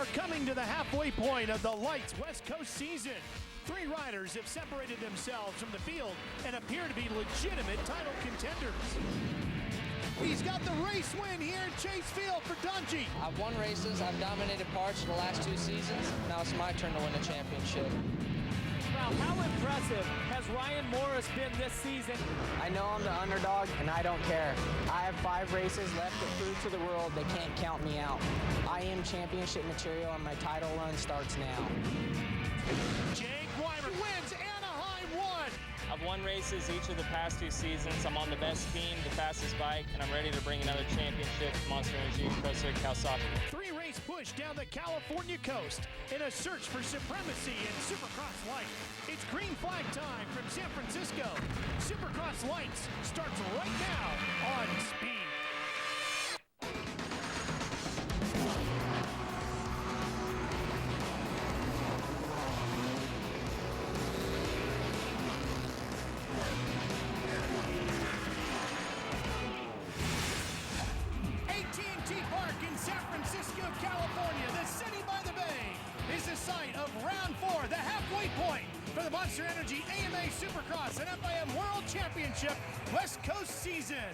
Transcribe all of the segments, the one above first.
are coming to the halfway point of the Lites West Coast season. 3 riders have separated themselves from the field and appear to be legitimate title contenders. He's got the race win here at Chase Field for Dungey. I've won races, I've dominated parts of the last 2 seasons. Now it's my turn to win the championship. Now, how impressive has Ryan Morais been this season? I know I'm the underdog, and I don't care. I have 5 races left to prove to the world they can't count me out. I am championship material, and my title run starts now. Jake Weimer wins Anaheim 1. I've won races each of the past 2 seasons. I'm on the best team, the fastest bike, and I'm ready to bring another championship to Monster Energy Pro Circuit Kawasaki. 3-race push down the California coast in a search for supremacy in Supercross Lites. It's green flag time from San Francisco. Supercross Lites starts right now on Speed. AT&T Park in San Francisco, California, the city by the bay, is the site of round 4, the halfway point for the Monster Energy AMA Supercross and FIM World Championship West Coast season.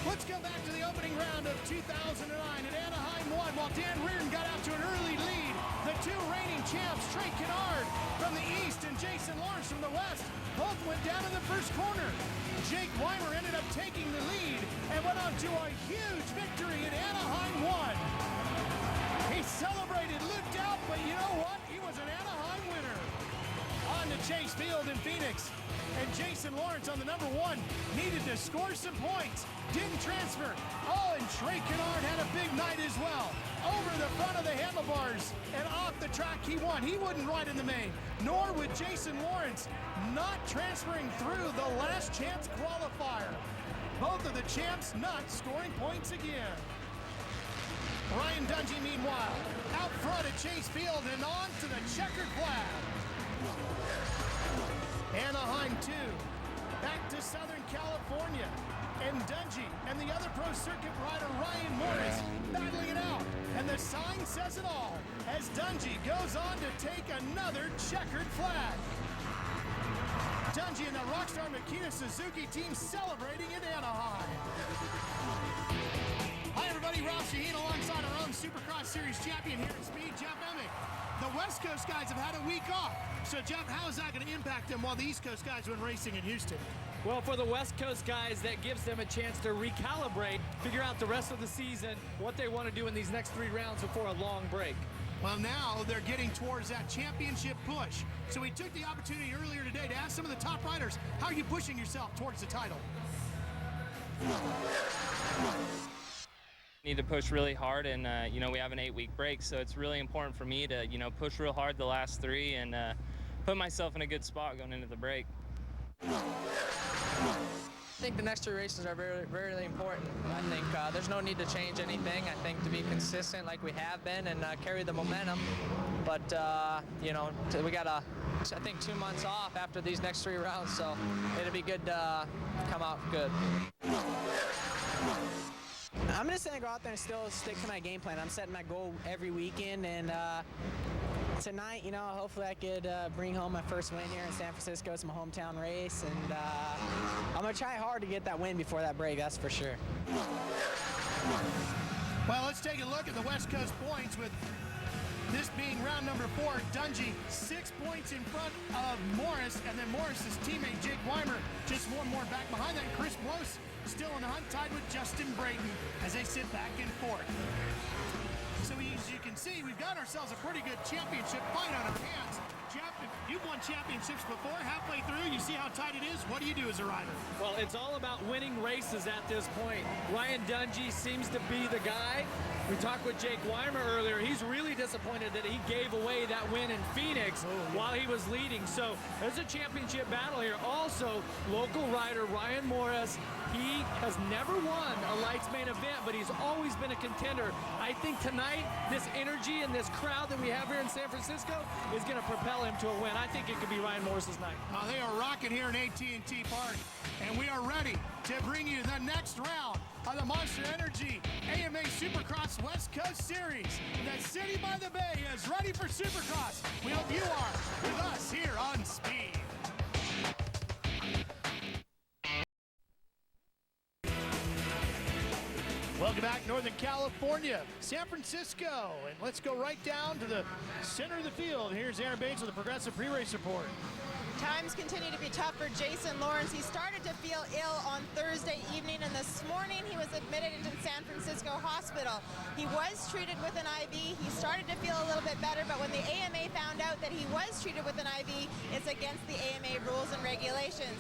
Let's go back to the opening round of 2009 at Anaheim 1. While Dan Reardon got out to an early lead, the 2 reigning champs, Trey Canard from the east and Jason Lawrence from the west, both went down in the first corner. Jake Weimer ended up taking the lead and went on to a huge victory at Anaheim 1. He celebrated, looked out, but you know what? He was an Anaheim winner. On to Chase Field in Phoenix. And Jason Lawrence on the number 1 needed to score some points. Didn't transfer. Oh, and Trey Canard had a big night as well. Over the front of the handlebars and off the track he won. He wouldn't ride in the main, nor would Jason Lawrence, not transferring through the last chance qualifier. Both of the champs not scoring points again. Ryan Dungey, meanwhile, out front at Chase Field and on to the checkered flag. Anaheim 2, back to Southern California, and Dungey and the other pro circuit rider Ryan Morais battling it out, and the sign says it all as Dungey goes on to take another checkered flag. Dungey and the Rockstar Makita Suzuki team celebrating in Anaheim. Hi everybody, Rob Shaheen alongside our own Supercross Series champion here at Speed, Jeff Emick. The West Coast guys have had a week off. So, Jeff, how is that going to impact them while the East Coast guys have been racing in Houston? Well, for the West Coast guys, that gives them a chance to recalibrate, figure out the rest of the season, what they want to do in these next 3 rounds before a long break. Well, now they're getting towards that championship push. So we took the opportunity earlier today to ask some of the top riders, how are you pushing yourself towards the title? Need to push really hard, and you know, we have an 8-week break, so it's really important for me to, you know, push real hard the last 3 and put myself in a good spot going into the break. I think the next 3 races are very, very important. I think there's no need to change anything. I think to be consistent like we have been and carry the momentum. But, you know, we got, I think, 2 months off after these next 3 rounds, so it'll be good to come out good. I'm just going to go out there and still stick to my game plan. I'm setting my goal every weekend, and tonight, you know, hopefully I could bring home my first win here in San Francisco. It's my hometown race, and I'm going to try hard to get that win before that break, that's for sure. Well, let's take a look at the West Coast points with this being round number 4. Dungey 6 points in front of Morais, and then Morris's teammate Jake Weimer just 1 more back behind that. Chris BLOSE still in the hunt, tied with Justin Brayton as they sit back and forth. So as you can see, we've got ourselves a pretty good championship fight on our hands. Jeff, you've won championships before. Halfway through, you see how tight it is. What do you do as a rider? Well, it's all about winning races at this point. Ryan Dungey seems to be the guy. We talked with Jake Weimer earlier. He's really disappointed that he gave away that win in Phoenix while he was leading. So there's a championship battle here. Also, local rider Ryan Morais, he has never won a Lites main event, but he's always been a contender. I think tonight, this energy and this crowd that we have here in San Francisco is going to propel him to a win. I think it could be Ryan Morris's night. They are rocking here in AT&T Park, and we are ready to bring you the next round on the Monster Energy AMA Supercross West Coast Series. The city by the bay is ready for Supercross. We hope you are with us here on Speed. Welcome back, Northern California, San Francisco, and let's go right down to the center of the field. Here's Aaron Bates with the Progressive Pre-Race Report. Times continue to be tough for Jason Lawrence. He started to feel ill on Thursday evening, and this morning he was admitted into San Francisco Hospital. He was treated with an IV. He started to feel a little bit better, but when the AMA found out that he was treated with an IV, it's against the AMA rules and regulations.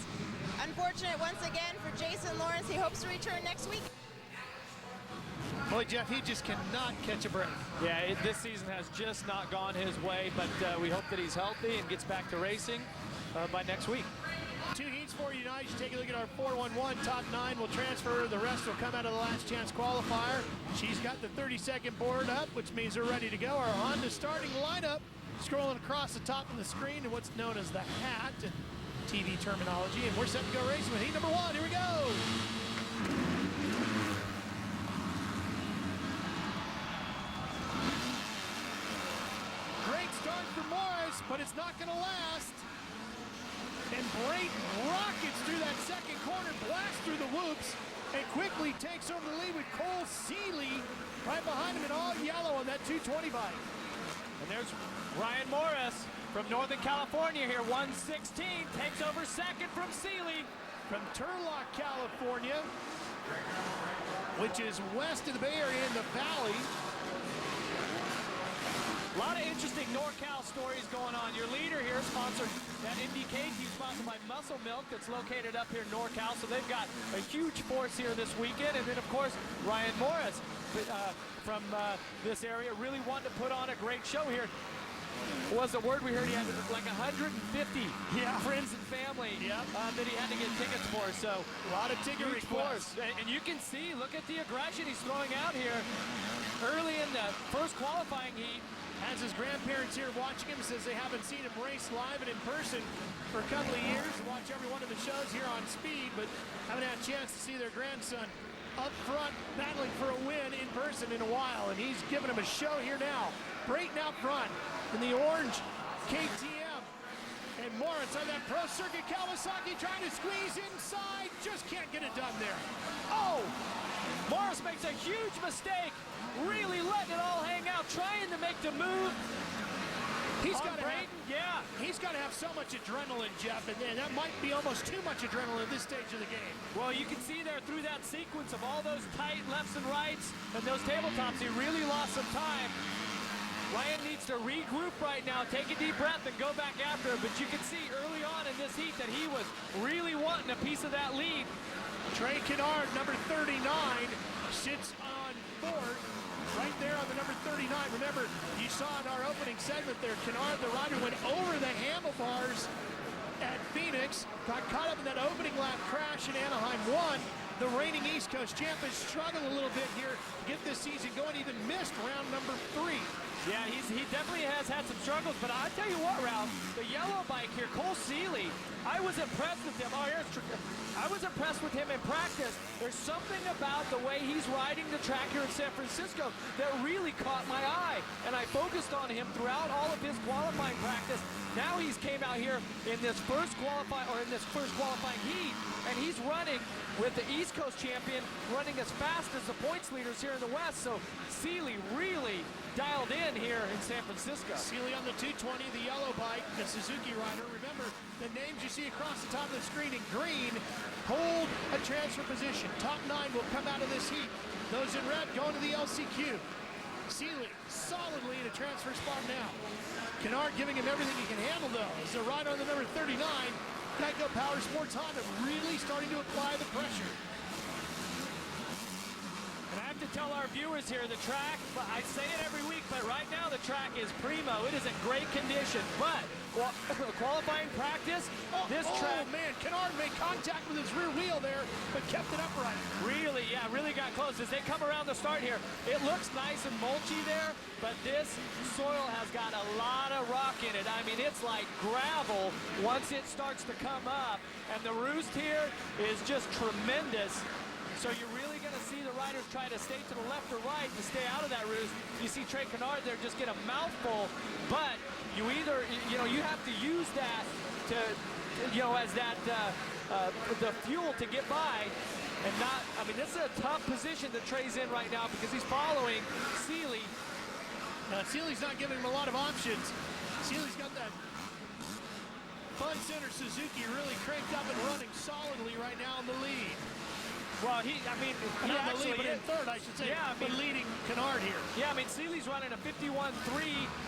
Unfortunate once again for Jason Lawrence. He hopes to return next week. Boy, Jeff, he just cannot catch a break. Yeah, this season has just not gone his way, but we hope that he's healthy and gets back to racing by next week. 2 heats for you tonight. You take a look at our 4-1-1. Top 9 will transfer. The rest will come out of the last chance qualifier. She's got the 30-second board up, which means they're ready to go. Our Honda starting lineup scrolling across the top of the screen and what's known as the hat and TV terminology. And we're set to go racing with heat number 1. Here we go. Great start for Morais, but it's not going to last. And Brayton rockets through that second corner, blasts through the whoops, and quickly takes over the lead with Cole Seeley right behind him in all yellow on that 220 bike. And there's Ryan Morais from Northern California here, 116, takes over second from Seeley. From Turlock, California, which is west of the Bay Area in the valley. A lot of interesting NorCal stories going on. Your leader here is sponsored, that IndyCar team sponsored by Muscle Milk that's located up here in NorCal. So they've got a huge force here this weekend. And then, of course, Ryan Morais from this area really wanted to put on a great show here. Was the word we heard he had like 150 friends and family that he had to get tickets for. So a lot of ticket requests. And you can see, look at the aggression he's throwing out here early in the first qualifying heat. Has his grandparents here watching him, says they haven't seen him race live and in person for a couple of years. Watch every one of the shows here on Speed, but haven't had a chance to see their grandson up front battling for a win in person in a while, and he's giving him a show here now. Brayton out front in the orange KTM, and Moritz on that Pro Circuit Kawasaki trying to squeeze inside, just can't get it done there. Oh, Moritz makes a huge mistake, really letting it all hang out, trying to make the move. He's got to have so much adrenaline, Jeff, and that might be almost too much adrenaline at this stage of the game. Well, you can see there through that sequence of all those tight lefts and rights and those tabletops, he really lost some time. Ryan needs to regroup right now, take a deep breath, and go back after it. But you can see early on in this heat that he was really wanting a piece of that lead. Trey Canard, number 39, sits on fourth. Right there on the number 39. Remember, you saw in our opening segment there, Canard, the rider, went over the handlebars at Phoenix, got caught up in that opening lap crash in Anaheim 1. The reigning East Coast champ has struggled a little bit here to get this season going, even missed round number 3. Yeah, he definitely has had some struggles, but I tell you what, Ralph, the yellow bike here, Cole Seeley, I was impressed with him. I was impressed with him in practice. There's something about the way he's riding the track here in San Francisco that really caught my eye, and I focused on him throughout all of his qualifying practice. Now he's came out here in this first qualifying heat, and he's running with the East Coast champion, running as fast as the points leaders here in the West. So Seeley really dialed in here in San Francisco. Seeley on the 220, the yellow bike, the Suzuki rider. Remember, the names you see across the top of the screen in green hold a transfer position. Top 9 will come out of this heat. Those in red going to the LCQ. Seeley solidly in a transfer spot now. Canard giving him everything he can handle, though, as the rider on the number 39, Geico Power Sports Honda, really starting to apply the pressure. And I have to tell our viewers here, the track, I say it every week, but right now the track is primo. It is in great condition, but qualifying practice, this track... Oh, man, Canard made contact with his rear wheel there, but kept it upright. Really got close. As they come around the start here, it looks nice and mulchy there, but this soil has got a lot of rock in it. I mean, it's like gravel once it starts to come up, and the roost here is just tremendous. So you really going to see the riders try to stay to the left or right to stay out of that roost. You see Trey Canard there just get a mouthful, but you either, you have to use that to, as that, the fuel to get by and not, I mean, this is a tough position that Trey's in right now because he's following Seeley. Seeley's not giving him a lot of options. Seeley's got that Fun Center Suzuki really cranked up and running solidly right now in the lead. Well, he actually in third, I should say. Yeah, but leading Canard here. Yeah, I mean, Seeley's running a 51.3.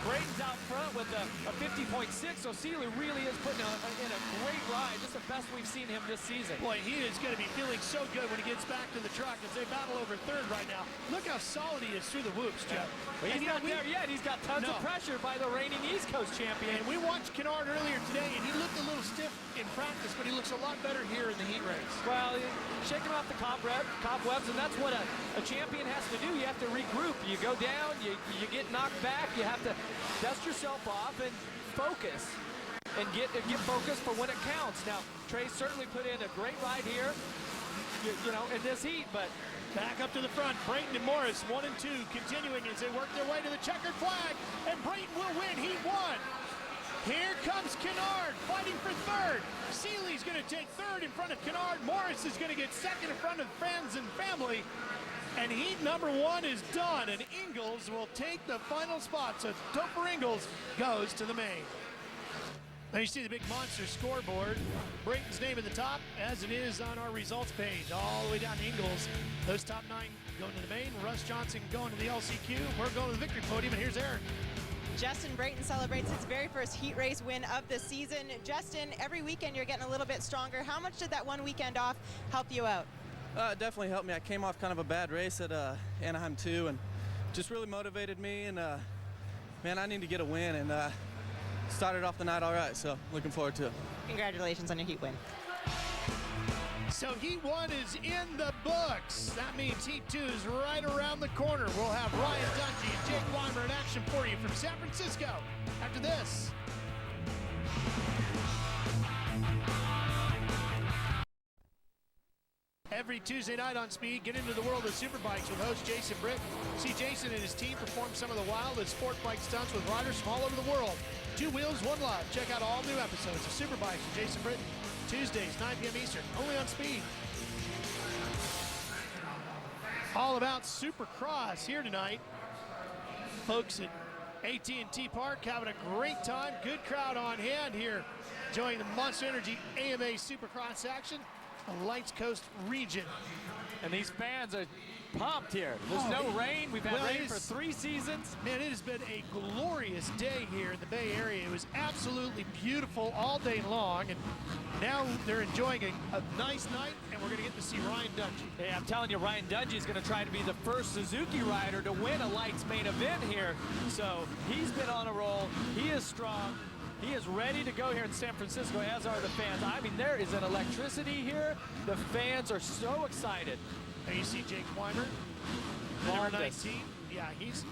Brayton's out front with a 50.6. So Seeley really is putting in a great ride. Just the best we've seen him this season. Boy, he is going to be feeling so good when he gets back to the truck as they battle over third right now. Look how solid he is through the whoops, Jeff. Well, he's not there yet. He's got tons of pressure by the reigning East Coast champion. And we watched Canard earlier today, and he looked a little stiff in practice, but he looks a lot better here in the heat race. Well, shaking off the cobwebs, and that's what a champion has to do. You have to regroup. You go down, you get knocked back. You have to dust yourself off and focus, and get focused for when it counts. Now, Trey certainly put in a great ride here, in this heat, but back up to the front, Brayton and Morais, 1 and 2, continuing as they work their way to the checkered flag, and Brayton will win heat 1. Here comes Canard fighting for third. Seeley's going to take third in front of Canard. Morais is going to get second in front of friends and family. And heat number 1 is done, and Ingalls will take the final spot. So Topher Ingalls goes to the main. Now you see the big monster scoreboard. Brayton's name at the top, as it is on our results page. All the way down to Ingalls. Those top 9 going to the main. Russ Johnson going to the LCQ. We're going to the victory podium, and here's Eric. Justin Brayton celebrates his very first heat race win of the season. Justin, every weekend you're getting a little bit stronger. How much did that one weekend off help you out? It definitely helped me. I came off kind of a bad race at Anaheim 2 and just really motivated me. And, man, I need to get a win. And started off the night all right, so looking forward to it. Congratulations on your heat win. So heat 1 is in the books. That means heat 2 is right around the corner. We'll have Ryan Dungey and Jake Weimer in action for you from San Francisco after this. Every Tuesday night on Speed, get into the world of superbikes with host Jason Britton. See Jason and his team perform some of the wildest sport bike stunts with riders from all over the world. 2 Wheels, 1 Life. Check out all new episodes of Superbikes with Jason Britton. Tuesdays, 9 p.m. Eastern, only on Speed. All about Supercross here tonight. Folks at AT&T Park having a great time. Good crowd on hand here, enjoying the Monster Energy AMA Supercross action, the Lights Coast region. And these fans are pumped here. There's no rain. We've had rain for 3 seasons. Man, it has been a glorious day here in the Bay Area. It was absolutely beautiful all day long, and now they're enjoying a nice night, and we're going to get to see Ryan Dungey. Hey, I'm telling you, Ryan Dungey is going to try to be the first Suzuki rider to win a Lights main event here. So he's been on a roll. He is strong. He is ready to go here in San Francisco, as are the fans. I mean, there is an electricity here. The fans are so excited. There you see Jake Weimer, number 19. Yeah, he's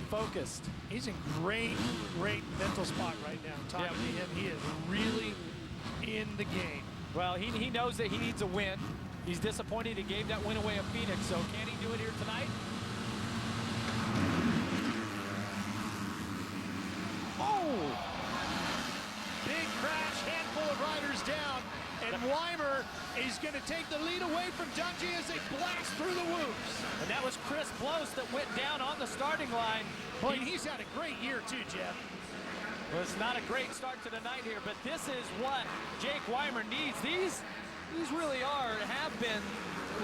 focused. He's in great mental spot right now. Talking to him, he is really in the game. Well, he knows that he needs a win. He's disappointed he gave that win away at Phoenix, so can he do it here tonight? Oh! Big crash, handful of riders down, and Weimer is going to take the lead away from Dungey as they blast through the whoops. And that was BLOSE that went down on the starting line. Boy, he's had a great year too, Jeff. Well, it's not a great start to the night here, but this is what Jake Weimer needs. These really have been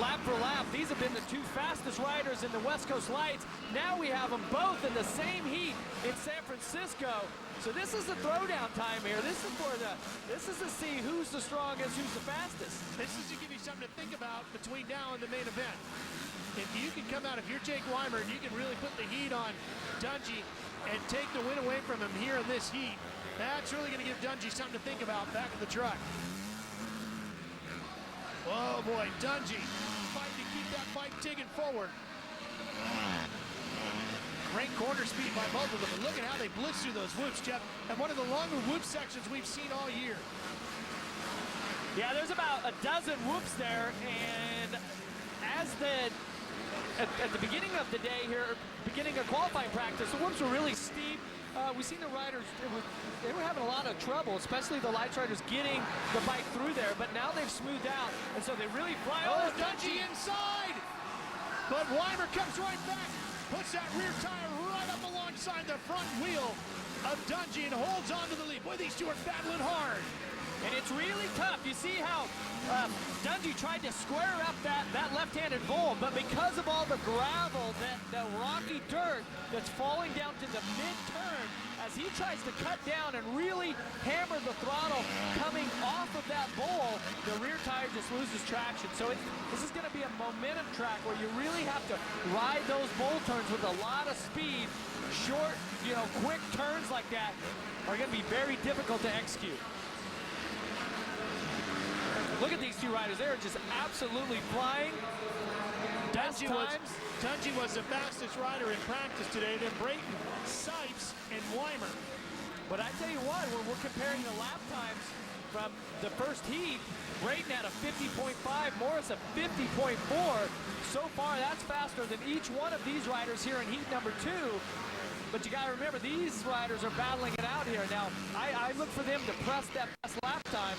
lap for lap. These have been the 2 fastest riders in the West Coast Lights. Now we have them both in the same heat in San Francisco. So this is the throwdown time here. This is to see who's the strongest, who's the fastest. This is to give you something to think about between now and the main event. If you can come out, if you're Jake Weimer, and you can really put the heat on Dungey and take the win away from him here in this heat, that's really going to give Dungey something to think about back in the truck. Oh boy, Dungey fighting to keep that fight digging forward. Great corner speed by both of them, and look at how they blitz through those whoops, Jeff. And one of the longer whoop sections we've seen all year. Yeah, there's about a dozen whoops there, and as the at the beginning of the day here, beginning of qualifying practice, the whoops were really steep. We've seen the riders, they were having a lot of trouble, especially the Lites riders getting the bike through there, but now they've smoothed out, and so they really fly. Oh, Dungey inside! But Weimer comes right back, puts that rear tire right up alongside the front wheel of Dungey and holds on to the lead. Boy, these two are battling hard. And it's really tough. You see how Dungey tried to square up that left-handed bowl, but because of all the gravel, the rocky dirt that's falling down to the mid-turn, as he tries to cut down and really hammer the throttle coming off of that bowl, the rear tire just loses traction. So this is going to be a momentum track where you really have to ride those bowl turns with a lot of speed. Short, quick turns like that are going to be very difficult to execute. Look at these two riders. They're just absolutely flying. Dungey was the fastest rider in practice today, then Brayton, Sipes, and Weimer. But I tell you what, when we're comparing the lap times from the first heat, Brayton had a 50.5, Morais a 50.4. So far, that's faster than each one of these riders here in heat number 2. But you got to remember, these riders are battling it out here. Now, I look for them to press that best lap time.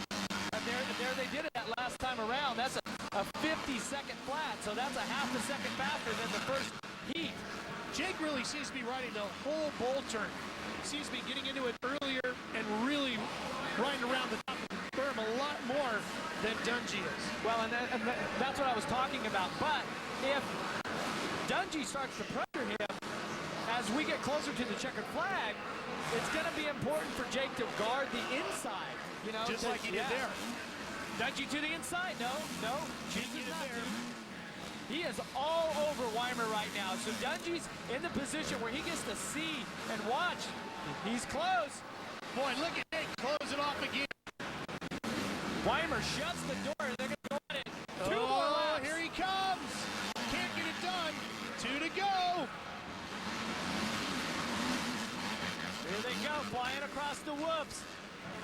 And there they did it that last time around. That's a 50-second flat, so that's a half a second faster than the first heat. Jake really seems to be riding the whole bowl turn. Seems to be getting into it earlier and really riding around the top of the berm a lot more than Dungey is. Well, and that's what I was talking about. But if Dungey starts to pressure him as we get closer to the checkered flag, it's going to be important for Jake to guard the inside. Just like he did there. Dungey to the inside. No. Jake did there. He is all over Weimer right now. So Dungey's in the position where he gets to see and watch. He's close. Boy, look at Jake close it off again. Weimer shuts the door, and they're going to go at it. Two more laps. Here he comes. Can't get it done. 2 to go. Here they go, flying across the whoops.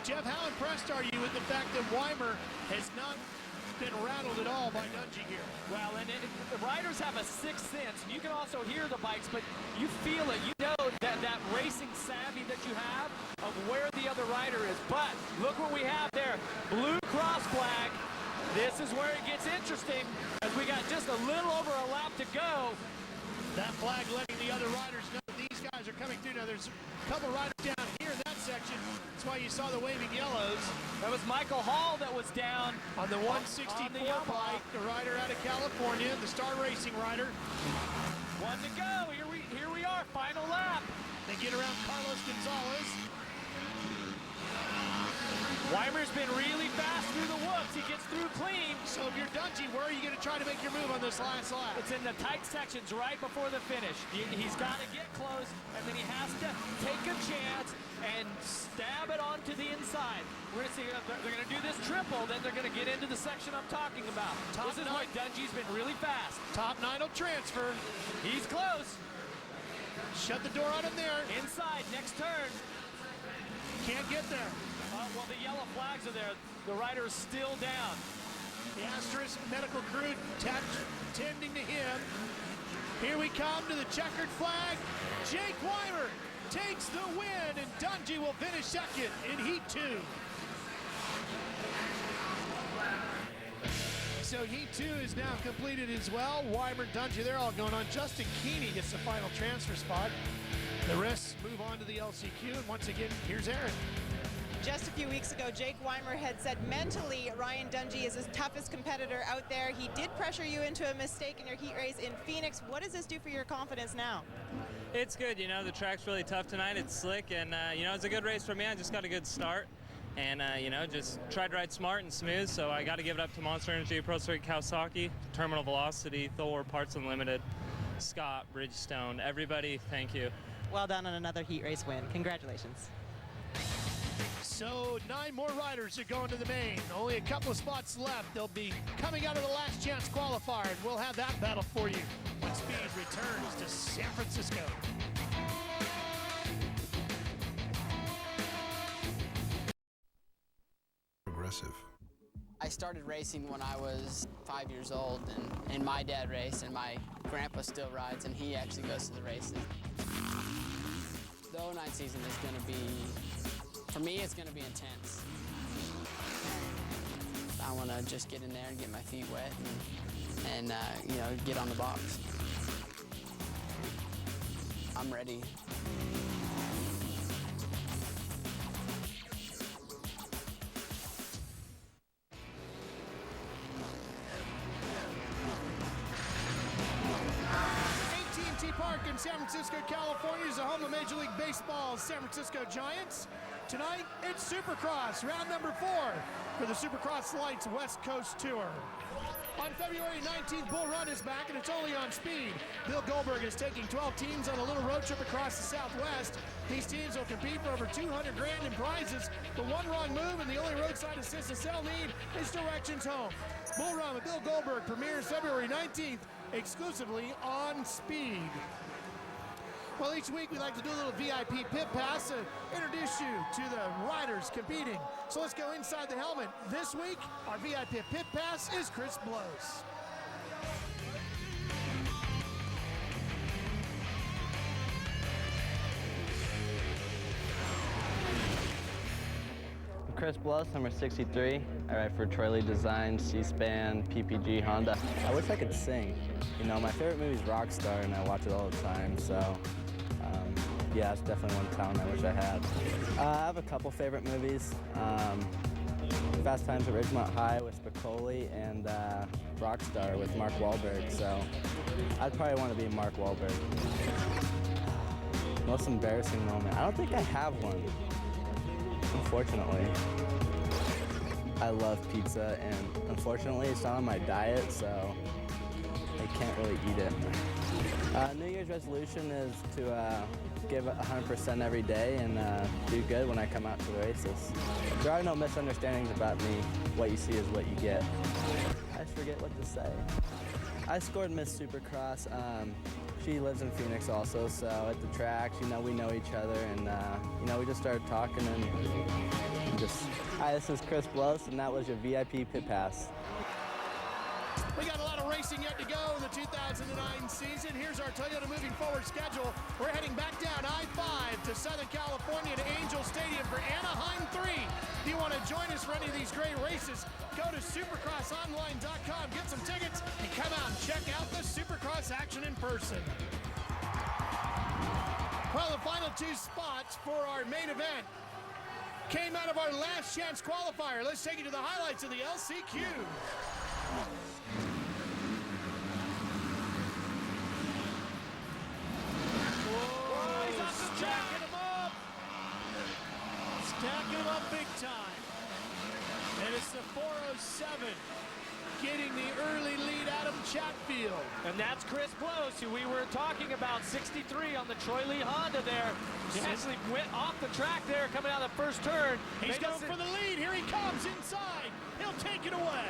Jeff, how impressed are you with the fact that Weimer has not been rattled at all by Dungey here? Well, and the riders have a sixth sense. You can also hear the bikes, but you feel it. You know that racing savvy that you have of where the other rider is. But look what we have there. Blue cross flag. This is where it gets interesting as we got just a little over a lap to go. That flag letting the other riders know these guys are coming through. Now there's a couple riders down here in that section. That's why you saw the waving yellows. That was Michael Hall that was down on the 164 bike, the rider out of California, the Star Racing rider. 1 to go. Here we are, final lap. They get around Carlos Gonzalez. Weimer's been really fast through the whoops. He gets through clean. So if you're Dungey, where are you going to try to make your move on this last lap? It's in the tight sections right before the finish. He's got to get close, and then he has to take a chance and stab it onto the inside. We're going to see they're going to do this triple, then they're going to get into the section I'm talking about. This is why Dungey's been really fast. Top 9 will transfer. He's close. Shut the door on him there. Inside, next turn. Can't get there. Well, the yellow flags are there. The rider is still down. The Asterisk medical crew tending to him. Here we come to the checkered flag. Jake Weimer takes the win, and Dungey will finish second in Heat 2. So Heat 2 is now completed as well. Weimer, Dungey, they're all going on. Justin Keeney gets the final transfer spot. The rest move on to the LCQ, and once again, here's Aaron. Just a few weeks ago, Jake Weimer had said mentally Ryan Dungey is his toughest competitor out there. He did pressure you into a mistake in your heat race in Phoenix. What does this do for your confidence now? It's good, the track's really tough tonight. It's slick, and it's a good race for me. I just got a good start, and just tried to ride smart and smooth. So I got to give it up to Monster Energy, Pro Circuit Kawasaki, Terminal Velocity, Thor, Parts Unlimited, Scott, Bridgestone, everybody. Thank you. Well done on another heat race win. Congratulations. So 9 more riders are going to the main. Only a couple of spots left. They'll be coming out of the last chance qualifier, and we'll have that battle for you when Speed returns to San Francisco. Progressive. I started racing when I was 5 years old, and my dad raced, and my Grandpa still rides, and he actually goes to the races. The 09 season is going to be, for me, it's going to be intense. I want to just get in there and get my feet wet and you know, get on the box. I'm ready. AT&T Park in San Francisco, California is the home of Major League Baseball's San Francisco Giants. Tonight, it's Supercross, round number 4 for the Supercross Lites West Coast Tour. On February 19th, Bull Run is back, and it's only on speed. Bill Goldberg is taking 12 teams on a little road trip across the Southwest. These teams will compete for over $200 grand in prizes, but one wrong move and the only roadside assistance they'll need is directions home. Bull Run with Bill Goldberg premieres February 19th exclusively on speed. Well, each week we like to do a little VIP pit pass to introduce you to the riders competing. So let's go inside the helmet. This week, our VIP pit pass is Chris BLOSE. Chris BLOSE, number 63. I ride for Troy Lee Design, C-SPAN, PPG, Honda. I wish I could sing. You know, my favorite movie is Rockstar, and I watch it all the time, so yeah, it's definitely one talent I wish I had. I have a couple favorite movies. Fast Times at Ridgemont High with Spicoli and Rockstar with Mark Wahlberg, so I'd probably want to be Mark Wahlberg. Most embarrassing moment. I don't think I have one, unfortunately. I love pizza, and unfortunately it's not on my diet, so I can't really eat it. New Year's resolution is to give 100% every day and do good when I come out to the races. There are no misunderstandings about me. What you see is what you get. I forget what to say. I scored Miss Supercross. She lives in Phoenix also, so at the tracks, you know, we know each other, and you know, we just started talking and just. Hi, this is Chris BLOSE, and that was your VIP pit pass. We got a lot of racing yet to go in the 2009 season. Here's our Toyota moving forward schedule. We're heading back down I-5 to Southern California to Angel Stadium for Anaheim 3. If you want to join us for any of these great races, go to supercrossonline.com, get some tickets, and come out and check out the Supercross action in person. Well, the final 2 spots for our main event came out of our last chance qualifier. Let's take you to the highlights of the LCQ. Stacking them up big time. And it's the 407 getting the early lead, Adam Chatfield. And that's Chris BLOSE, who we were talking about, 63 on the Troy Lee Honda there. He actually went off the track there coming out of the first turn. He's going for the lead. Here he comes inside. He'll take it away.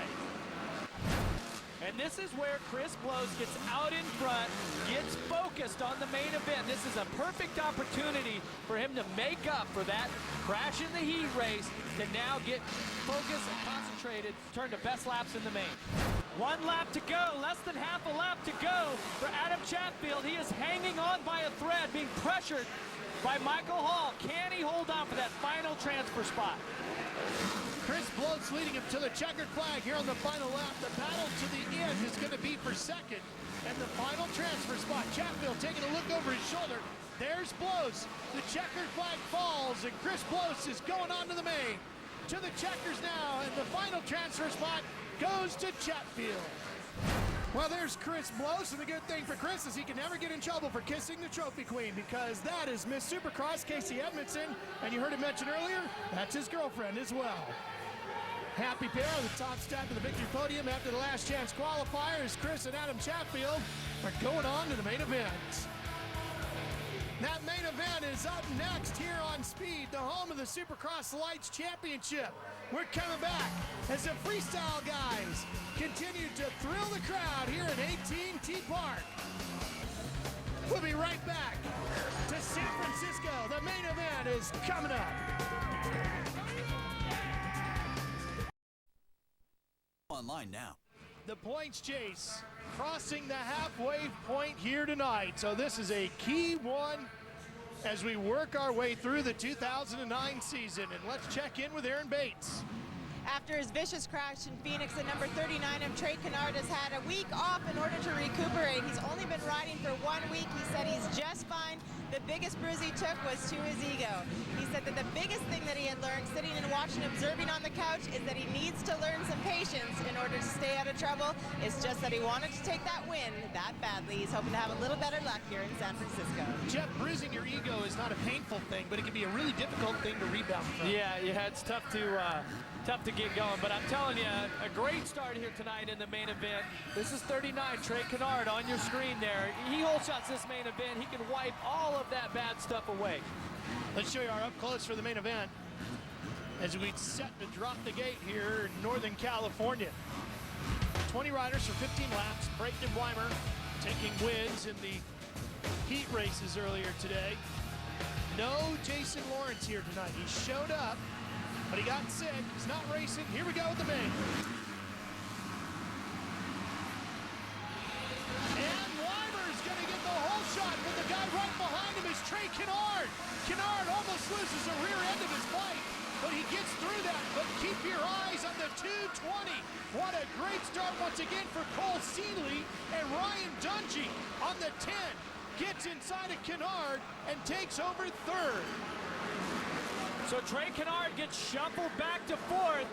And this is where Chris BLOSE gets out in front, gets focused on the main event. This is a perfect opportunity for him to make up for that crash in the heat race, to now get focused and concentrated, turn to best laps in the main. 1 lap to go, less than half a lap to go for Adam Chatfield. He is hanging on by a thread, being pressured by Michael Hall. Can he hold on for that final transfer spot? Chris BLOSE leading him to the checkered flag here on the final lap. The battle to the end is going to be for second. And the final transfer spot, Chatfield taking a look over his shoulder. There's BLOSE. The checkered flag falls, and Chris BLOSE is going on to the main. To the checkers now, and the final transfer spot goes to Chatfield. Well, there's Chris BLOSE, and the good thing for Chris is he can never get in trouble for kissing the trophy queen, because that is Miss Supercross, Casey Edmondson, and you heard him mention earlier, that's his girlfriend as well. Happy pair on the top step of the victory podium after the last chance qualifiers. Chris and Adam Chatfield are going on to the main event. That main event is up next here on Speed, the home of the Supercross Lites Championship. We're coming back as the freestyle guys continue to thrill the crowd here at AT&T Park. We'll be right back to San Francisco. The main event is coming up. Online now. The points chase crossing the halfway point here tonight. So this is a key one as we work our way through the 2009 season. And let's check in with Aaron Bates. After his vicious crash in Phoenix, the number 39 of Trey Canard has had a week off in order to recuperate. He's only been riding for 1 week. He said he's just fine. The biggest bruise he took was to his ego. He said that the biggest thing that he had learned sitting and watching, observing on the couch, is that he needs to learn some patience in order to stay out of trouble. It's just that he wanted to take that win that badly. He's hoping to have a little better luck here in San Francisco. Jeff, bruising your ego is not a painful thing, but it can be a really difficult thing to rebound from. Yeah, it's tough to get going, but I'm telling you, a great start here tonight in the main event. This is 39, Trey Canard on your screen there. He hole shots this main event. He can wipe all of that bad stuff away. Let's show you our up close for the main event as we set to drop the gate here in Northern California. 20 riders for 15 laps. Brayton and Weimer taking wins in the heat races earlier today. No Jason Lawrence here tonight. He showed up, but he got sick. He's not racing. Here we go with the main. And Weimer's going to get the whole shot, but the guy right behind him is Trey Canard. Canard almost loses the rear end of his bike, but he gets through that. But keep your eyes on the 220. What a great start once again for Cole Seeley, and Ryan Dungey on the 10 gets inside of Canard and takes over third. So Trey Canard gets shuffled back to fourth.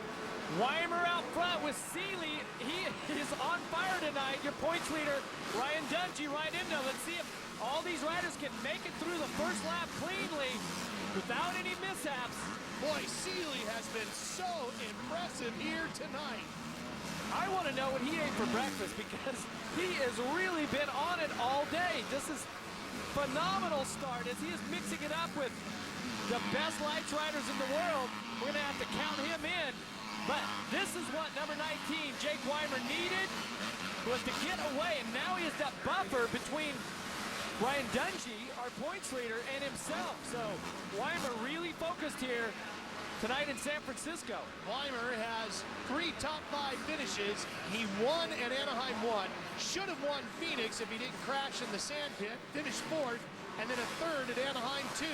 Weimer out front with Seeley. He is on fire tonight. Your points leader, Ryan Dungey, right in there. Let's see if all these riders can make it through the first lap cleanly without any mishaps. Boy, Seeley has been so impressive here tonight. I want to know what he ate for breakfast because he has really been on it all day. This is phenomenal start as he is mixing it up with the best lights riders in the world. We're going to have to count him in. But this is what number 19, Jake Weimer, needed, was to get away. And now he has that buffer between Ryan Dungey, our points leader, and himself. So Weimer really focused here tonight in San Francisco. Weimer has 3 top 5 finishes. He won at Anaheim 1. Should have won Phoenix if he didn't crash in the sand pit. Finished 4th, and then a 3rd at Anaheim 2.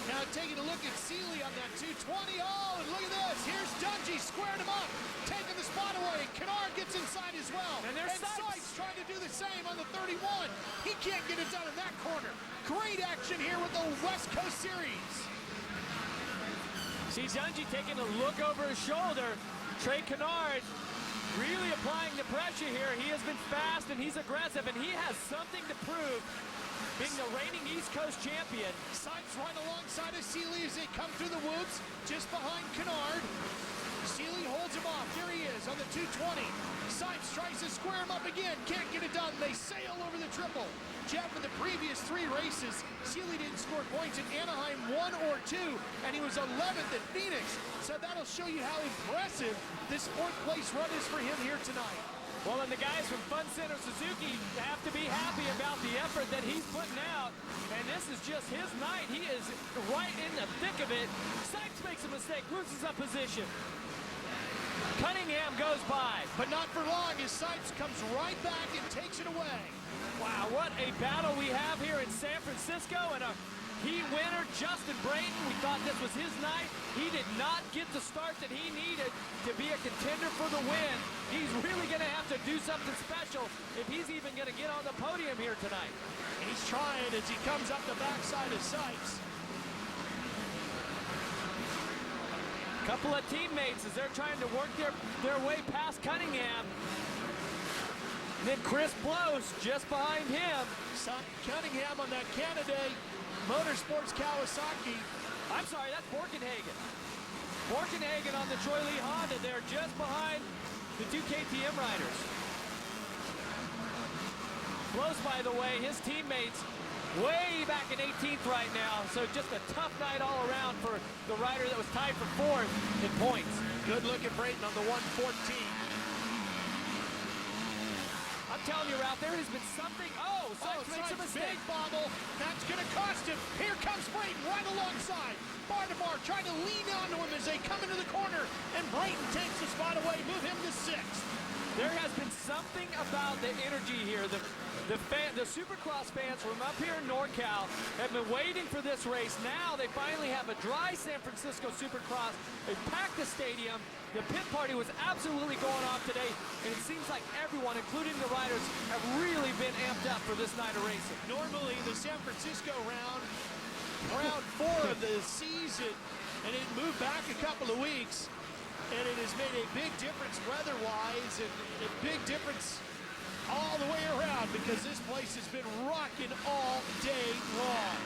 Now taking a look at Seeley on that 220. Oh, and look at this. Here's Dungey squaring him up, taking the spot away. Canard gets inside as well. And there's Sykes trying to do the same on the 31. He can't get it done in that corner. Great action here with the West Coast Series. See Dungey taking a look over his shoulder. Trey Canard really applying the pressure here. He has been fast and he's aggressive and he has something to prove, being the reigning East Coast champion. Sykes right alongside of Seeley as they come through the woods, just behind Canard. Seeley holds him off. There he is on the 220. Sykes tries to square him up again. Can't get it done. They sail over the triple. Jeff, in the previous 3 races, Seeley didn't score points in Anaheim 1 or 2, and he was 11th at Phoenix. So that'll show you how impressive this 4th place run is for him here tonight. Well, and the guys from Fun Center Suzuki have to be happy about the effort that he's putting out. And this is just his night. He is right in the thick of it. Sykes makes a mistake, loses up position. Cunningham goes by. But not for long as Sykes comes right back and takes it away. Wow, what a battle we have here in San Francisco. And a heat winner, Justin Brayton. We thought this was his night. He did not get the start that he needed to be a contender for the win. He's really going to have to do something special if he's even going to get on the podium here tonight. He's trying as he comes up the backside of Sykes. Couple of teammates as they're trying to work their way past Cunningham. And then Chris BLOSE just behind him. Cunningham on that Canada Motorsports Kawasaki. I'm sorry, that's Borkenhagen. Borkenhagen on the Troy Lee Honda there just behind the 2 KTM riders. BLOSE, by the way, his teammates way back in 18th right now. So just a tough night all around for the rider that was tied for 4th in points. Good look at Brayton on the 114. I'm telling you, Ralph, there has been something. Oh, Sykes makes a mistake. Big bobble. That's going to cost him. Here comes Brayton right alongside. Bar to bar, trying to lean onto him as they come into the corner. And Brayton takes the spot away, move him to 6th. There has been something about the energy here. The Supercross fans from up here in NorCal have been waiting for this race. Now they finally have a dry San Francisco Supercross. They packed the stadium. The pit party was absolutely going off today, and it seems like everyone, including the riders, have really been amped up for this night of racing. Normally, the San Francisco round 4 of the season, and it moved back a couple of weeks, and it has made a big difference weather-wise, and a big difference all the way around, because this place has been rocking all day long.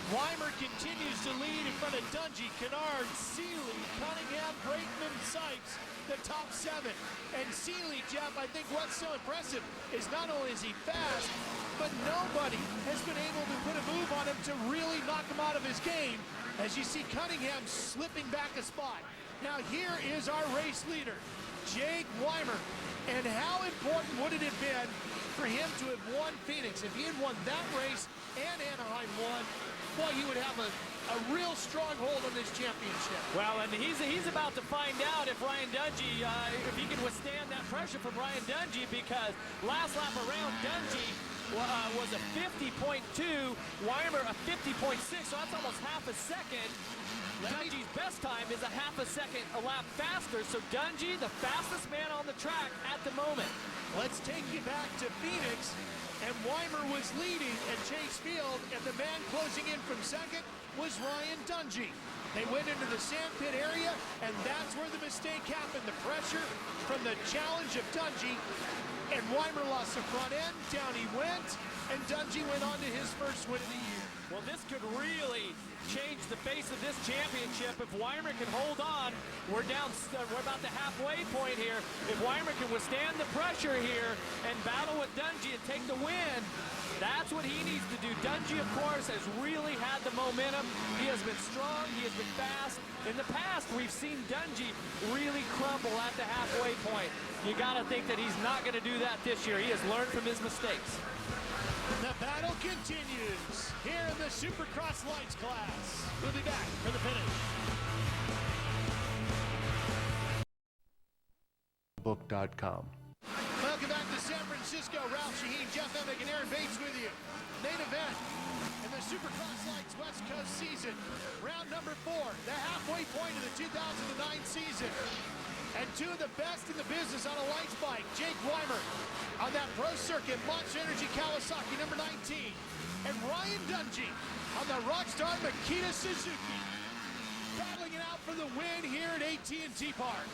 Weimer continues to lead in front of Dungey, Canard, Seeley, Cunningham, Brayton, and Sykes, the top 7. And Seeley, Jeff, I think what's so impressive is not only is he fast, but nobody has been able to put a move on him to really knock him out of his game, as you see Cunningham slipping back a spot. Now here is our race leader, Jake Weimer. And how important would it have been for him to have won Phoenix? If he had won that race and Anaheim won, boy, he would have a real strong hold on this championship. Well, and he's about to find out if Ryan Dungey, if he can withstand that pressure from Ryan Dungey, because last lap around, Dungey was a 50.2, Weimer a 50.6, so that's almost half a second. Dungey's best time is a half a second a lap faster, so Dungey, the fastest man on the track at the moment. Let's take you back to Phoenix, and Weimer was leading at Chase Field, and the man closing in from second was Ryan Dungey. They went into the sandpit area, and that's where the mistake happened. The pressure from the challenge of Dungey, and Weimer lost the front end, down he went, and Dungey went on to his first win of the year. Well, this could really change the face of this championship if Weimer can hold on. We're about the halfway point here. If Weimer can withstand the pressure here and battle with Dungey and take the win, that's what he needs to do. Dungey, of course, has really had the momentum. He has been strong. He has been fast. In the past, we've seen Dungey really crumble at the halfway point. You got to think that he's not going to do that this year. He has learned from his mistakes. The battle continues here in the Supercross Lites class. We'll be back for the finish. Book.com. Welcome back to San Francisco. Ralph Shaheen, Jeff Emig, and Aaron Bates with you. Main event in the Supercross Lites West Coast season. Round number 4, the halfway point of the 2009 season. And two of the best in the business on a lights bike, Jake Weimer on that pro circuit, Monster Energy Kawasaki number 19. And Ryan Dungey on the Rockstar Makita Suzuki. Battling it out for the win here at AT&T Park.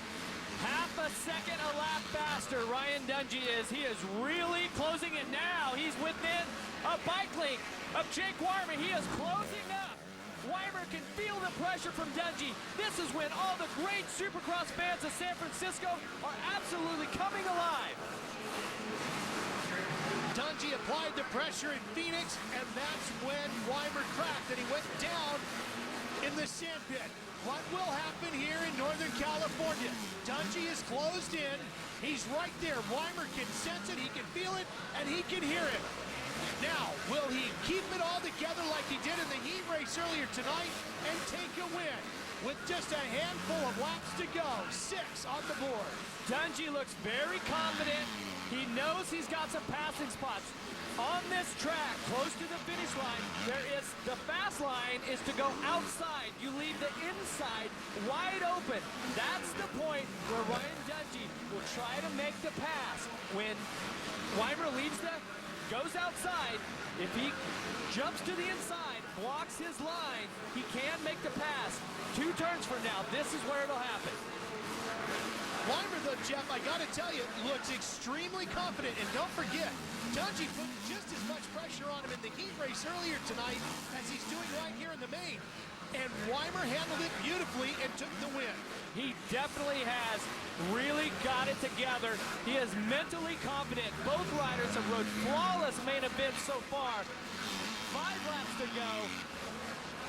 Half a second a lap faster, Ryan Dungey is. He is really closing it now. He's within a bike length of Jake Weimer. He is closing up. Weimer can feel the pressure from Dungey. This is when all the great Supercross fans of San Francisco are absolutely coming alive. Dungey applied the pressure in Phoenix, and that's when Weimer cracked, and he went down in the sandpit. What will happen here in Northern California? Dungey is closed in. He's right there. Weimer can sense it, he can feel it, and he can hear it. Now, will he keep it all together like he did in the heat race earlier tonight and take a win with just a handful of laps to go? 6 on the board. Dungey looks very confident. He knows he's got some passing spots. On this track, close to the finish line, the fast line is to go outside. You leave the inside wide open. That's the point where Ryan Dungey will try to make the pass. When Weimer goes outside, if he jumps to the inside, blocks his line, he can make the pass. 2 turns from now, this is where it'll happen. Weimer, though, Jeff, I got to tell you, looks extremely confident. And don't forget, Dungey put just as much pressure on him in the heat race earlier tonight as he's doing right here in the main. And Weimer handled it beautifully and took the win. He definitely has really got it together. He is mentally confident. Both riders have rode flawless main events so far. 5 laps to go.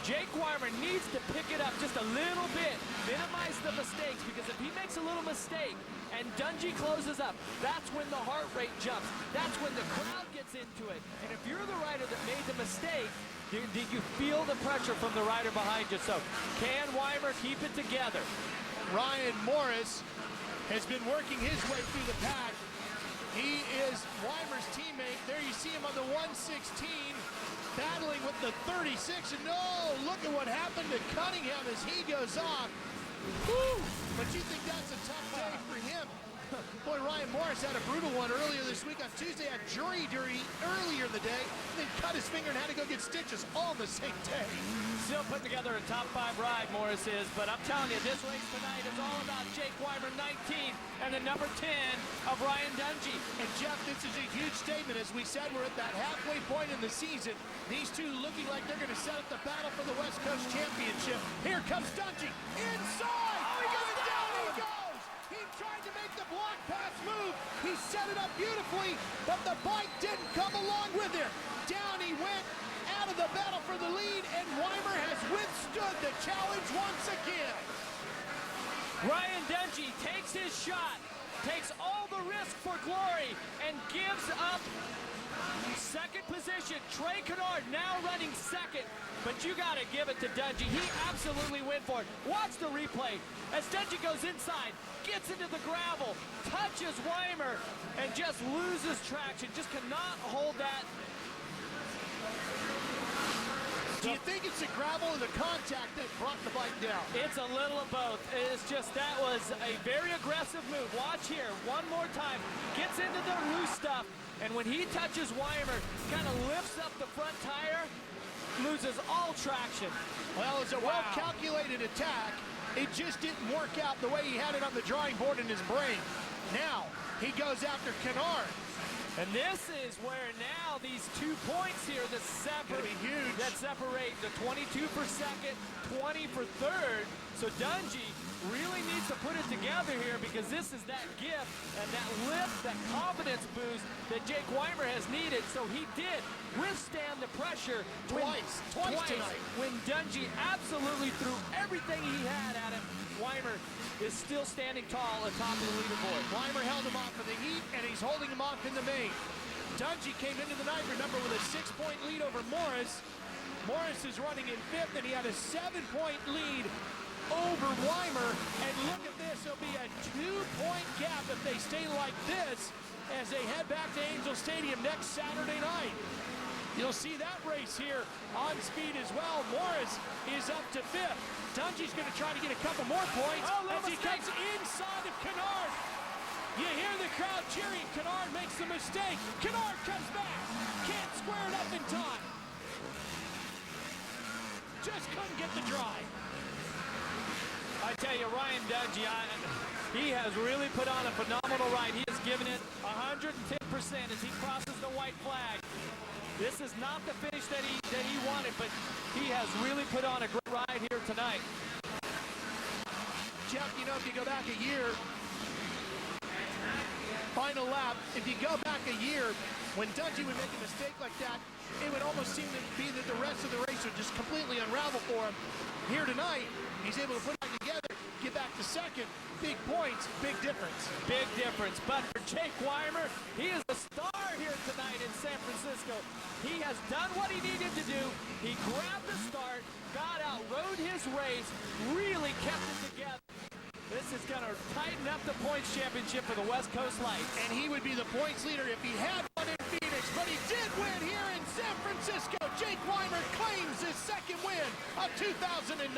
Jake Weimer needs to pick it up just a little bit, minimize the mistakes, because if he makes a little mistake and Dungey closes up, that's when the heart rate jumps. That's when the crowd gets into it. And if you're the rider that made the mistake, did you feel the pressure from the rider behind you? So can Weimer keep it together? Ryan Morais has been working his way through the pack. He is Weimer's teammate. There you see him on the 116, battling with the 36. And no, look at what happened to Cunningham as he goes off. Woo! But you think that's a tough day for him? Boy, Ryan Morais had a brutal one earlier this week on Tuesday, had jury duty earlier in the day, then cut his finger and had to go get stitches all on the same day. Still putting together a top 5 ride, Morais is, but I'm telling you, this race tonight is all about Jake Weimer, 19, and the number 10 of Ryan Dungey. And Jeff, this is a huge statement. As we said, we're at that halfway point in the season. These two looking like they're going to set up the battle for the West Coast Championship. Here comes Dungey, inside! Oh, he goes down! He goes! He tried to make the block pass move. He set it up beautifully, but the bike didn't come along with him. Down he went, out of the battle for the lead, and Weimer has withstood the challenge once again. Ryan Dungey takes his shot, takes all the risk for glory, and gives up second position. Trey Canard now running second, but you got to give it to Dungey. He absolutely went for it. Watch the replay as Dungey goes inside, gets into the gravel, touches Weimer, and just loses traction. Just cannot hold that. Do you think it's the gravel or the contact that brought the bike down? It's a little of both. It's just that was a very aggressive move. Watch here, one more time. Gets into the loose stuff, and when he touches Weimer, kind of lifts up the front tire, loses all traction. Well, it's a well-calculated attack. It just didn't work out the way he had it on the drawing board in his brain. Now, he goes after Canard. And this is where now these 2 points here that separate the 22 for second, 20 for third. So Dungey really needs to put it together here, because this is that gift and that lift, that confidence boost that Jake Weimer has needed. So he did withstand the pressure twice tonight. When Dungey absolutely threw everything he had at him, Weimer is still standing tall atop of the leaderboard. Weimer held him off in the heat, and he's holding him off in the main. Dungey came into the night, remember, with a 6-point lead over Morais. Morais is running in 5th, and he had a 7-point lead over Weimer. And look at this, it'll be a 2-point gap if they stay like this as they head back to Angel Stadium next Saturday night. You'll see that race here on speed as well. Morais is up to 5th. Dungey's going to try to get a couple more points as he comes inside of Canard. You hear the crowd cheering. Canard makes the mistake. Canard comes back. Can't square it up in time. Just couldn't get the drive. I tell you, Ryan Dungey, he has really put on a phenomenal ride. He has given it 110% as he crosses the white flag. This is not the finish that he wanted, but he has really put on a great ride here tonight. Jeff, you know, if you go back a year, final lap, if you go back a year, when Dungey would make a mistake like that, it would almost seem to be that the rest of the race would just completely unravel for him. Here tonight, he's able to put it together, get back to second. Big points, big difference. Big difference. But for Jake Weimer, he is a star here tonight in San Francisco. He has done what he needed to do. He grabbed the start, got out, rode his race, really kept it together. This is going to tighten up the points championship for the West Coast Lites. And he would be the points leader if he had one in Phoenix, but he did win here in San Francisco. Jake Weimer claims his second win of 2009.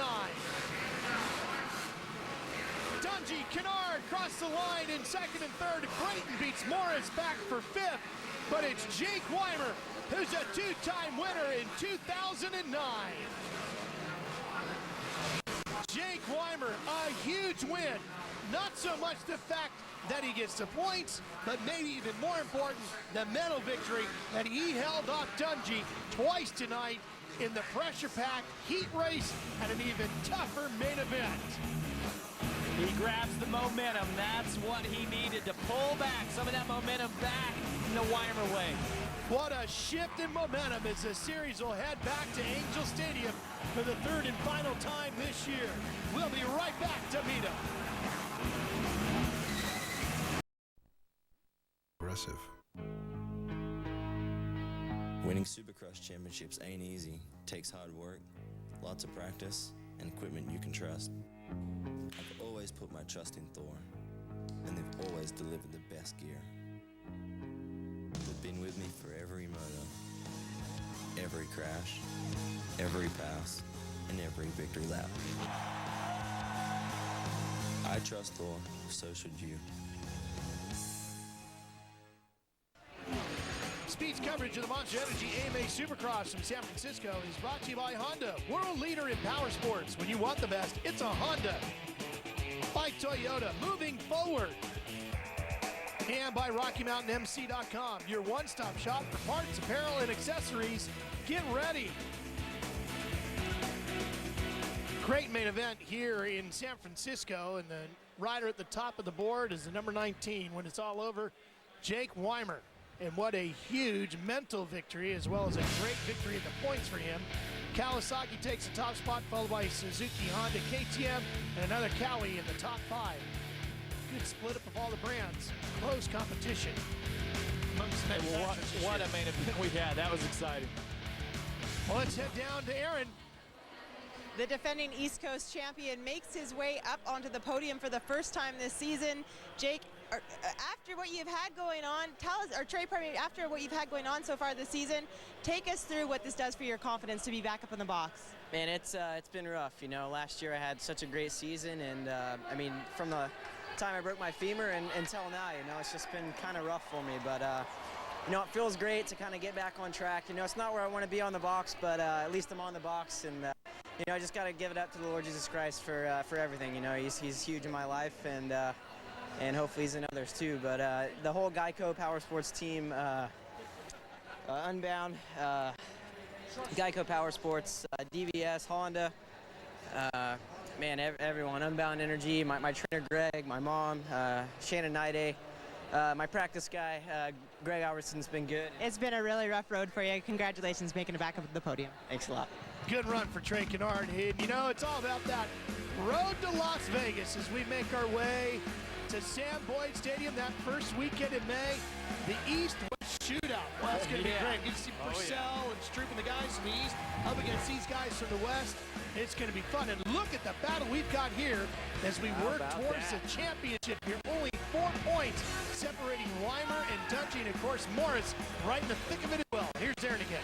Dungey, Canard cross the line in second and third. Brayton beats Morais back for 5th, but it's Jake Weimer who's a 2-time winner in 2009. Jake Weimer, a huge win. Not so much the fact that he gets the points, but maybe even more important, the mental victory that he held off Dungey twice tonight in the pressure-packed heat race and an even tougher main event. He grabs the momentum. That's what he needed to pull back some of that momentum back in the Weimer way. What a shift in momentum as the series will head back to Angel Stadium for the third and final time this year. We'll be right back to meet them. Aggressive. Winning Supercross championships ain't easy. Takes hard work, lots of practice, and equipment you can trust. I've always put my trust in Thor, and they've always delivered the best gear. They've been with me for every moto, every crash, every pass, and every victory lap. I trust Thor, so should you. Speed's coverage of the Monster Energy AMA Supercross from San Francisco is brought to you by Honda, world leader in power sports. When you want the best, it's a Honda. By Toyota, moving forward. And by RockyMountainMC.com, your one-stop shop for parts, apparel, and accessories. Get ready. Great main event here in San Francisco, and the rider at the top of the board is the number 19. When it's all over, Jake Weimer. And what a huge mental victory, as well as a great victory in the points for him. Kawasaki takes the top spot, followed by Suzuki, Honda, KTM, and another Kawi in the top 5. Good split up of all the brands. Close competition amongst the manufacturers. What a main event we had. That was exciting. Well, let's head down to Aaron. The defending East Coast champion makes his way up onto the podium for the first time this season. Jake, after what you've had going on, tell us, or Trey, pardon me, after what you've had going on so far this season, take us through what this does for your confidence to be back up in the box. Man, it's been rough. You know, last year I had such a great season, and I mean, from the time I broke my femur until now, you know, it's just been kind of rough for me. But you know, it feels great to kind of get back on track. You know, it's not where I want to be on the box, but at least I'm on the box, and you know, I just got to give it up to the Lord Jesus Christ for everything. You know, he's huge in my life, and hopefully he's in others too. But the whole Geico Power Sports team, Unbound, Geico Power Sports, DVS, Honda, man, everyone, Unbound Energy, my trainer Greg, my mom, Shannon Nide, my practice guy, Greg Albertson's been good. It's been a really rough road for you. Congratulations making it back up to the podium. Thanks a lot. Good run for Trey Canard. And you know, it's all about that road to Las Vegas as we make our way to Sam Boyd Stadium that first weekend in May. The East-West shootout. Well, that's going to be great. You can see Purcell and Stroop and the guys from the East up against these guys from the West. It's going to be fun. And look at the battle we've got here as we work towards the championship here. Only 4 points separating Weimer and Dungey, and of course Morais right in the thick of it as well. Here's Aaron again.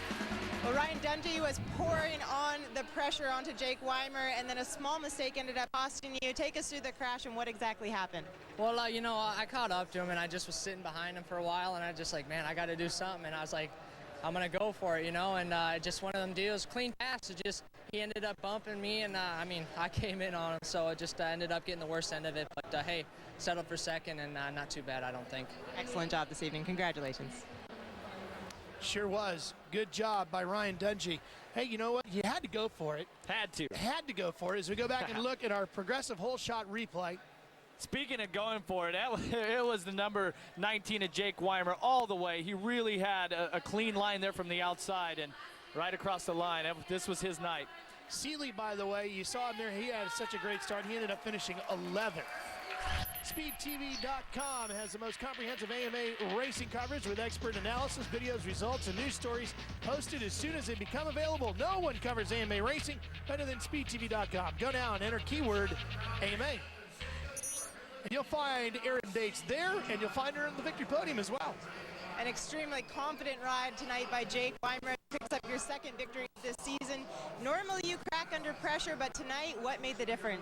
Well, Ryan Dungey was pouring on the pressure onto Jake Weimer, and then a small mistake ended up costing you. Take us through the crash and what exactly happened. Well, you know, I caught up to him, and I just was sitting behind him for a while, and I just like, man, I got to do something. And I was like, I'm going to go for it, you know, and just one of them deals, clean pass. It just, he ended up bumping me, and I mean, I came in on him, so it just ended up getting the worst end of it. But hey, settled for second, and not too bad, I don't think. Excellent job this evening. Congratulations. Sure was. Good job by Ryan Dungey. Hey, you know what? You had to go for it. Had to. Had to go for it. As we go back and look at our progressive whole shot replay. Speaking of going for it, it was the number 19 of Jake Weimer all the way. He really had a clean line there from the outside and right across the line. This was his night. Seeley, by the way, you saw him there. He had such a great start. He ended up finishing 11th. SpeedTV.com has the most comprehensive AMA racing coverage with expert analysis, videos, results, and news stories posted as soon as they become available. No one covers AMA racing better than SpeedTV.com. Go now and enter keyword AMA. And you'll find Aaron dates there, and you'll find her on the victory podium as well. An extremely confident ride tonight by Jake Weimer. Picks up your second victory this season. Normally you crack under pressure, but tonight, what made the difference?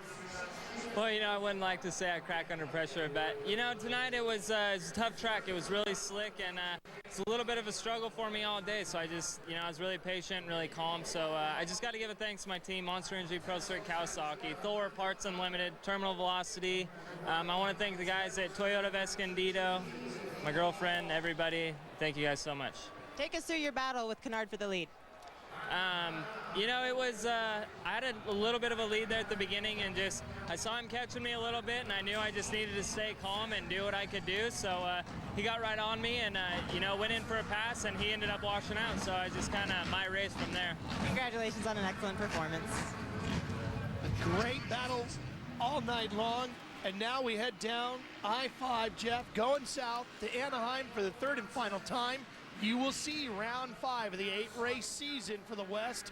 Well, you know, I wouldn't like to say I crack under pressure, but, you know, tonight it was a tough track. It was really slick, and it's a little bit of a struggle for me all day, so I just, you know, I was really patient, really calm, so I just got to give a thanks to my team, Monster Energy, Pro Circuit, Kawasaki, Thor, Parts Unlimited, Terminal Velocity. I want to thank the guys at Toyota of Escondido, my girlfriend, everybody. Thank you guys so much. Take us through your battle with Canard for the lead. You know, it was, I had a little bit of a lead there at the beginning, and just, I saw him catching me a little bit, and I knew I just needed to stay calm and do what I could do. So he got right on me and, you know, went in for a pass, and he ended up washing out. So I just kind of, my race from there. Congratulations on an excellent performance. Great battles all night long. And now we head down I-5, Jeff, going south to Anaheim for the third and final time. You will see round 5 of the 8-race season for the West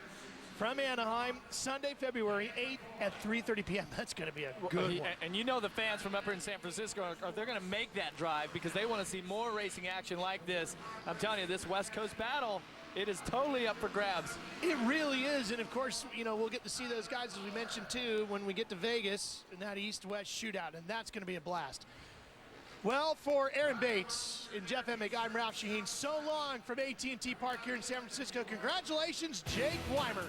from Anaheim, Sunday, February 8th at 3:30 p.m. That's going to be a good one. And you know the fans from up here in San Francisco, they're going to make that drive because they want to see more racing action like this. I'm telling you, this West Coast battle, it is totally up for grabs. It really is, and of course, you know, we'll get to see those guys, as we mentioned too, when we get to Vegas in that East-West shootout, and that's going to be a blast. Well, for Aaron Bates and Jeff Emig, I'm Ralph Shaheen. So long from AT&T Park here in San Francisco. Congratulations, Jake Weimer.